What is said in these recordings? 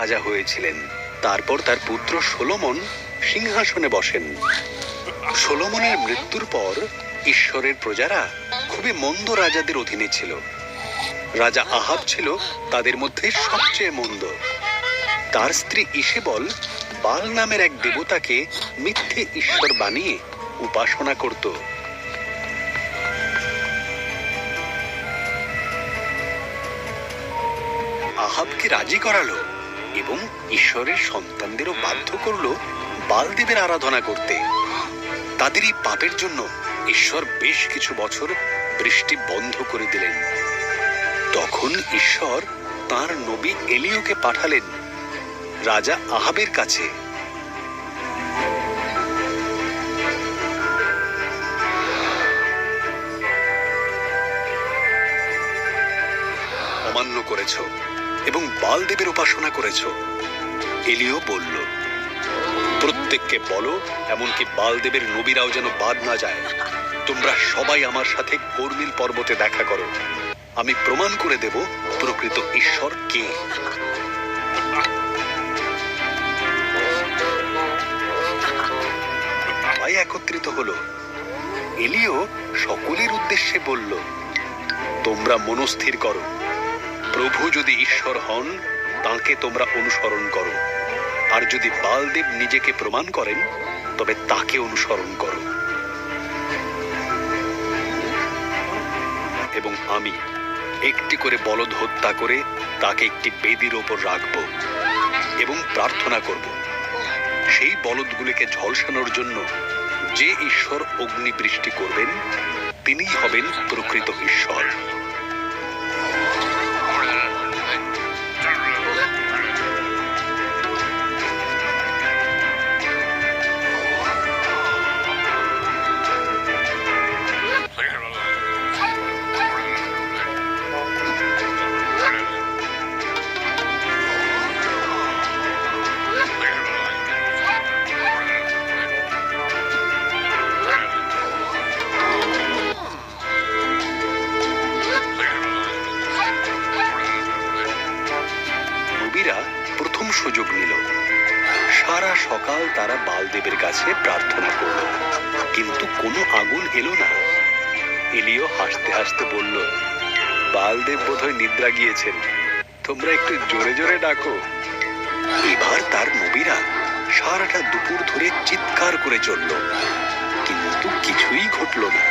রাজা হয়েছিলেন। তারপর তার পুত্র সলোমন সিংহাসনে বসেন। সলোমনের মৃত্যুর পর ঈশ্বরের প্রজারা খুবই মন্দ রাজাদের অধীনে ছিল। রাজা আহাব ছিল তাদের মধ্যে সবচেয়ে মন্দ। তার স্ত্রী ইসেবল বাল নামের এক দেবতাকে মিথ্যে ঈশ্বর বানিয়ে উপাসনা করত। আহাবকে রাজি করালো এবং ঈশ্বরের সন্তানদেরও বাধ্য করলো বালদেবের আরাধনা করতে। তাদের এই পাপের জন্য ঈশ্বর বেশ কিছু বছর বৃষ্টি বন্ধ করে দিলেন। তখন ঈশ্বর তাঁর নবী এলিয়াকে পাঠালেন রাজা আহাবের কাছে। অমান্য করেছ এবং বালদেবের উপাসনা করেছ। এলিয়া বলল, প্রত্যেককে বলো, এমনকি বালদেবের নবীরাও যেন বাদ না যায়। তোমরা সবাই আমার সাথে কর্মিল পর্বতে দেখা করো। আমি প্রমাণ করে দেব প্রকৃত ঈশ্বর কে। সবাই একত্রিত হলো। এলিয়া সকলের উদ্দেশ্যে বলল, তোমরা মনস্থির করো, প্রভু যদি ঈশ্বর হন তাঁকে তোমরা অনুসরণ করো, আর যদি বালদেব নিজেকে প্রমাণ করেন তবে তাকে অনুসরণ করো। এবং আমি একটি করে বলদ হত্যা করে তাকে একটি বেদির ওপর রাখব এবং প্রার্থনা করব, সেই বলদগুলিকে ঝলসানোর জন্য যে ঈশ্বর অগ্নি বৃষ্টি করবেন তিনিই হবেন প্রকৃত ঈশ্বর। প্রথম সুযোগ নিল। সারা সকাল তারা বালদেবের কাছে প্রার্থনা করল, কিন্তু কোনো আগুন এলো না। এলিয়া হাসতে হাসতে বলল, বালদেব বোধহয় নিদ্রা গিয়েছেন, তোমরা একটু জোরে জোরে ডাকো। এবার তার নবীরা সারাটা দুপুর ধরে চিৎকার করে চলল, কিন্তু কিছুই ঘটল না।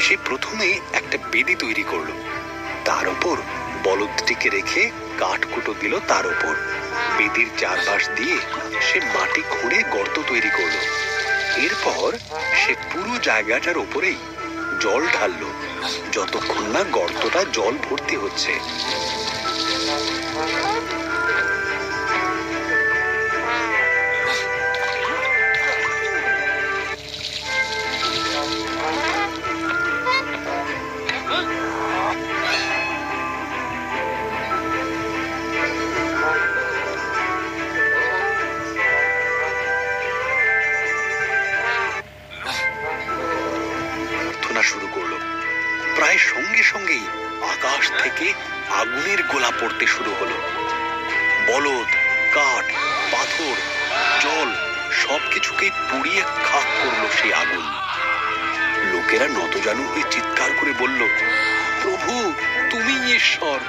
সে প্রথমে একটা বেদি তৈরি করলো, তার উপর বলদটিকে রেখে কাঠকুটো দিল তার উপর। বেদির চারপাশ দিয়ে সে মাটি খুঁড়ে গর্ত তৈরি করলো। এরপর সে পুরো জায়গাটার উপরেই জল ঢাললো, যতক্ষণ না গর্তটা জল ভর্তি হচ্ছে। শুরু করলো। প্রায় সঙ্গে সঙ্গেই আকাশ থেকে আগুনের গোলা পড়তে শুরু হলো। বলদ, কাঠ, পাথর, জল সবকিছুকেই পুড়িয়ে খাক করলো সেই আগুন। লোকেরা নতজানু হয়ে চিৎকার করে বলল, প্রভু তুমি ঈশ্বর।